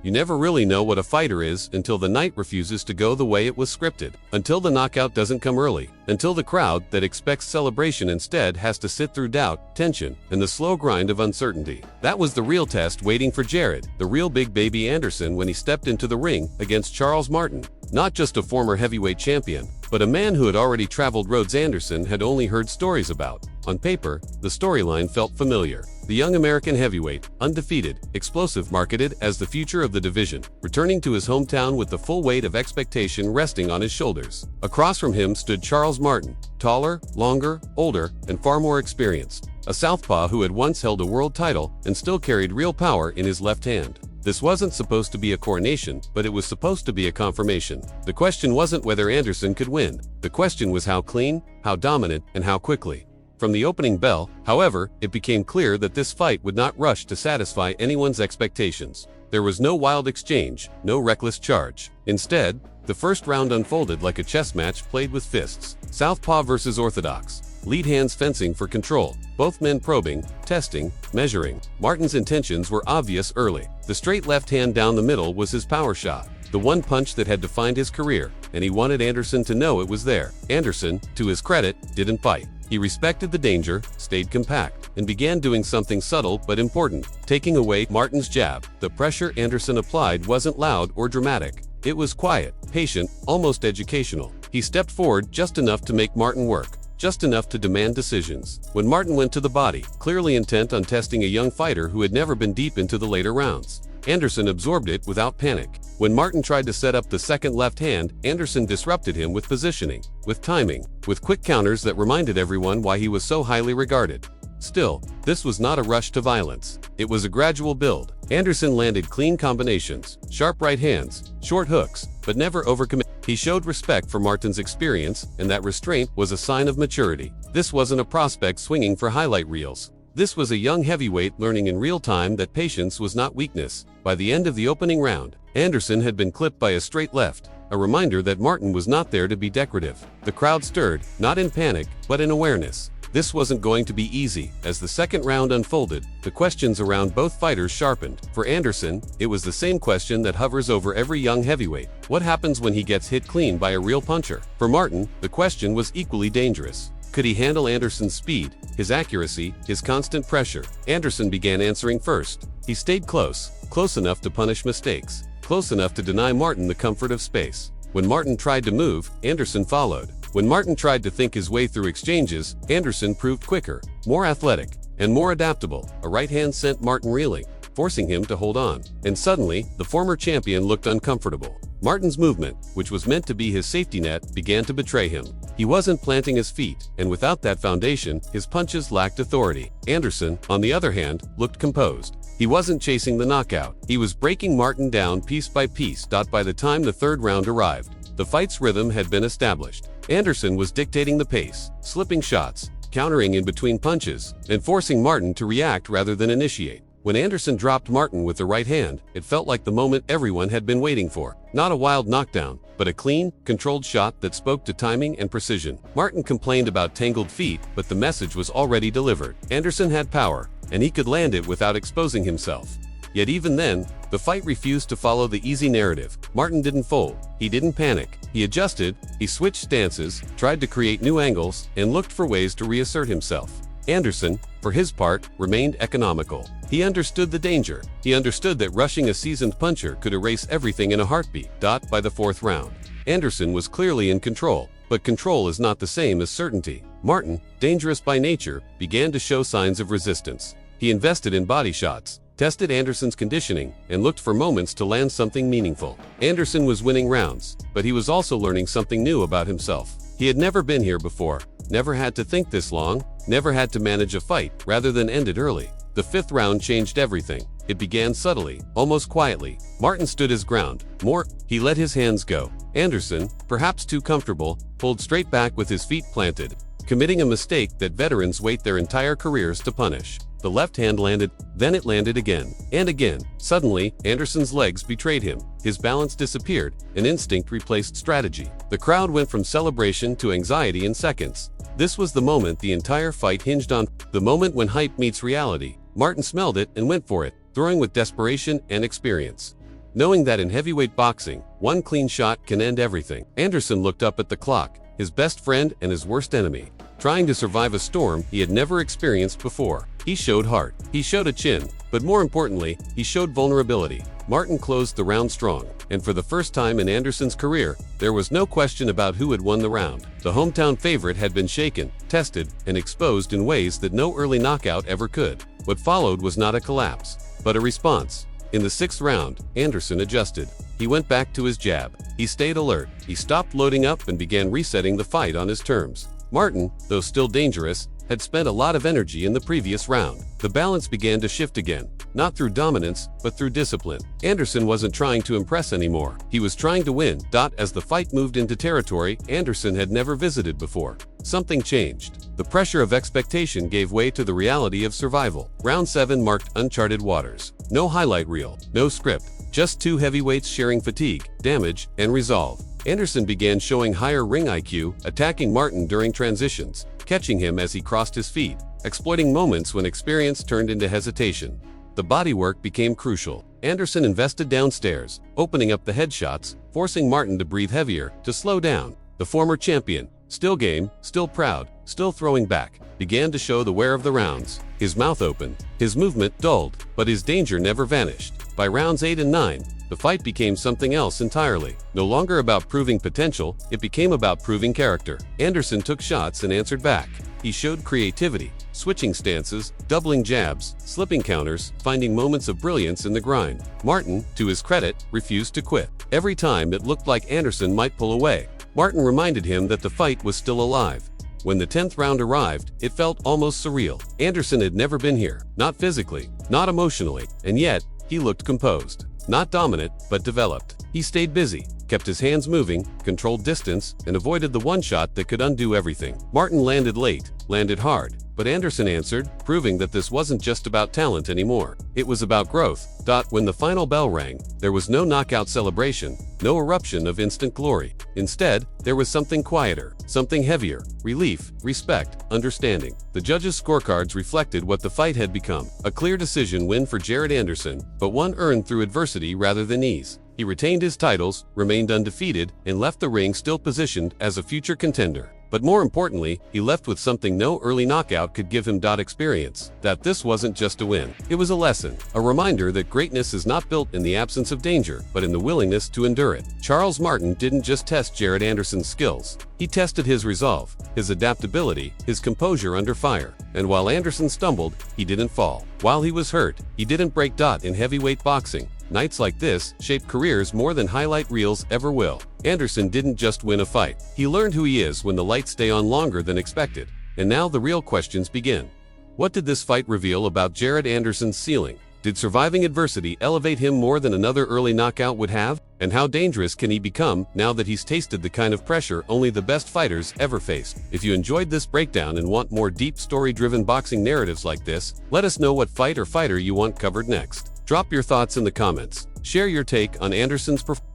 You never really know what a fighter is until the night refuses to go the way it was scripted, until the knockout doesn't come early, until the crowd that expects celebration instead has to sit through doubt, tension, and the slow grind of uncertainty. That was the real test waiting for Jared, the real big baby Anderson, when he stepped into the ring against Charles Martin. Not just a former heavyweight champion, but a man who had already traveled roads Anderson had only heard stories about. On paper, the storyline felt familiar. The young American heavyweight, undefeated, explosive, marketed as the future of the division, returning to his hometown with the full weight of expectation resting on his shoulders. Across from him stood Charles Martin, taller, longer, older, and far more experienced. A southpaw who had once held a world title and still carried real power in his left hand. This wasn't supposed to be a coronation, but it was supposed to be a confirmation. The question wasn't whether Anderson could win. The question was how clean, how dominant, and how quickly. From the opening bell, however, it became clear that this fight would not rush to satisfy anyone's expectations. There was no wild exchange, no reckless charge. Instead, the first round unfolded like a chess match played with fists. Southpaw versus orthodox. Lead hands fencing for control, both men probing, testing, measuring. Martin's intentions were obvious early. The straight left hand down the middle was his power shot, the one punch that had defined his career, and he wanted Anderson to know it was there. Anderson, to his credit, didn't bite. He respected the danger, stayed compact, and began doing something subtle but important, taking away Martin's jab. The pressure Anderson applied wasn't loud or dramatic. It was quiet, patient, almost educational. He stepped forward just enough to make Martin work, just enough to demand decisions. When Martin went to the body, clearly intent on testing a young fighter who had never been deep into the later rounds, Anderson absorbed it without panic. When Martin tried to set up the second left hand, Anderson disrupted him with positioning, with timing, with quick counters that reminded everyone why he was so highly regarded. Still, this was not a rush to violence. It was a gradual build. Anderson landed clean combinations, sharp right hands, short hooks, but never overcommitted. He showed respect for Martin's experience, and that restraint was a sign of maturity. This wasn't a prospect swinging for highlight reels. This was a young heavyweight learning in real time that patience was not weakness. By the end of the opening round, Anderson had been clipped by a straight left, a reminder that Martin was not there to be decorative. The crowd stirred, not in panic, but in awareness. This wasn't going to be easy. As the second round unfolded, the questions around both fighters sharpened. For Anderson, it was the same question that hovers over every young heavyweight. What happens when he gets hit clean by a real puncher? For Martin, the question was equally dangerous. Could he handle Anderson's speed, his accuracy, his constant pressure? Anderson began answering first. He stayed close enough to punish mistakes, close enough to deny Martin the comfort of space. When Martin tried to move, Anderson followed. When Martin tried to think his way through exchanges, Anderson proved quicker, more athletic, and more adaptable. A right hand sent Martin reeling, forcing him to hold on. And suddenly, the former champion looked uncomfortable. Martin's movement, which was meant to be his safety net, began to betray him. He wasn't planting his feet, and without that foundation, his punches lacked authority. Anderson, on the other hand, looked composed. He wasn't chasing the knockout. He was breaking Martin down piece by piece. By the time the third round arrived, the fight's rhythm had been established. Anderson was dictating the pace, slipping shots, countering in between punches, and forcing Martin to react rather than initiate. When Anderson dropped Martin with the right hand, it felt like the moment everyone had been waiting for. Not a wild knockdown, but a clean, controlled shot that spoke to timing and precision. Martin complained about tangled feet, but the message was already delivered. Anderson had power, and he could land it without exposing himself. Yet even then, the fight refused to follow the easy narrative. Martin didn't fold. He didn't panic. He adjusted, he switched stances, tried to create new angles, and looked for ways to reassert himself. Anderson, for his part, remained economical. He understood the danger. He understood that rushing a seasoned puncher could erase everything in a heartbeat. By the fourth round, Anderson was clearly in control, but control is not the same as certainty. Martin, dangerous by nature, began to show signs of resistance. He invested in body shots, tested Anderson's conditioning, and looked for moments to land something meaningful. Anderson was winning rounds, but he was also learning something new about himself. He had never been here before, never had to think this long, never had to manage a fight rather than end it early. The fifth round changed everything. It began subtly, almost quietly. Martin stood his ground. He let his hands go. Anderson, perhaps too comfortable, pulled straight back with his feet planted, committing a mistake that veterans wait their entire careers to punish. The left hand landed, then it landed again, and again. Suddenly, Anderson's legs betrayed him. His balance disappeared, and instinct replaced strategy. The crowd went from celebration to anxiety in seconds. This was the moment the entire fight hinged on, the moment when hype meets reality. Martin smelled it and went for it, throwing with desperation and experience. knowing that in heavyweight boxing, one clean shot can end everything. Anderson looked up at the clock, his best friend and his worst enemy, trying to survive a storm he had never experienced before. He showed heart, he showed a chin, but more importantly, he showed vulnerability. Martin closed the round strong, and for the first time in Anderson's career, there was no question about who had won the round. The hometown favorite had been shaken, tested, and exposed in ways that no early knockout ever could. What followed was not a collapse, but a response. In the 6th round, Anderson adjusted. He went back to his jab. He stayed alert. He stopped loading up and began resetting the fight on his terms. Martin, though still dangerous, had spent a lot of energy in the previous round. The balance began to shift again, not through dominance, but through discipline. Anderson wasn't trying to impress anymore. He was trying to win. As the fight moved into territory Anderson had never visited before, something changed. The pressure of expectation gave way to the reality of survival. Round 7 marked uncharted waters. No highlight reel, no script, just two heavyweights sharing fatigue, damage, and resolve. Anderson began showing higher ring IQ, attacking Martin during transitions, catching him as he crossed his feet, exploiting moments when experience turned into hesitation. The bodywork became crucial. Anderson invested downstairs, opening up the headshots, forcing Martin to breathe heavier, to slow down. The former champion, still game, still proud, still throwing back, began to show the wear of the rounds. His mouth opened, his movement dulled, but his danger never vanished. By rounds 8 and 9, the fight became something else entirely. No longer about proving potential, it became about proving character. Anderson took shots and answered back. He showed creativity, switching stances, doubling jabs, slipping counters, finding moments of brilliance in the grind. Martin, to his credit, refused to quit. Every time it looked like Anderson might pull away, Martin reminded him that the fight was still alive. When the 10th round arrived, it felt almost surreal. Anderson had never been here, not physically, not emotionally, and yet, he looked composed. Not dominant, but developed. He stayed busy, kept his hands moving, controlled distance, and avoided the one shot that could undo everything. Martin landed late, landed hard, but Anderson answered, proving that this wasn't just about talent anymore. It was about growth. When the final bell rang, there was no knockout celebration, no eruption of instant glory. Instead, there was something quieter, something heavier, relief, respect, understanding. The judges' scorecards reflected what the fight had become. A clear decision win for Jared Anderson, but one earned through adversity rather than ease. He retained his titles, remained undefeated, and left the ring still positioned as a future contender. But more importantly, he left with something no early knockout could give him. Experience. That this wasn't just a win. It was a lesson. A reminder that greatness is not built in the absence of danger, but in the willingness to endure it. Charles Martin didn't just test Jared Anderson's skills. He tested his resolve, his adaptability, his composure under fire. And while Anderson stumbled, he didn't fall. While he was hurt, he didn't break. In heavyweight boxing, nights like this shape careers more than highlight reels ever will. Anderson didn't just win a fight. He learned who he is when the lights stay on longer than expected. And now the real questions begin. What did this fight reveal about Jared Anderson's ceiling? Did surviving adversity elevate him more than another early knockout would have? And how dangerous can he become now that he's tasted the kind of pressure only the best fighters ever faced? If you enjoyed this breakdown and want more deep story-driven boxing narratives like this, let us know what fight or fighter you want covered next. Drop your thoughts in the comments. Share your take on Anderson's performance.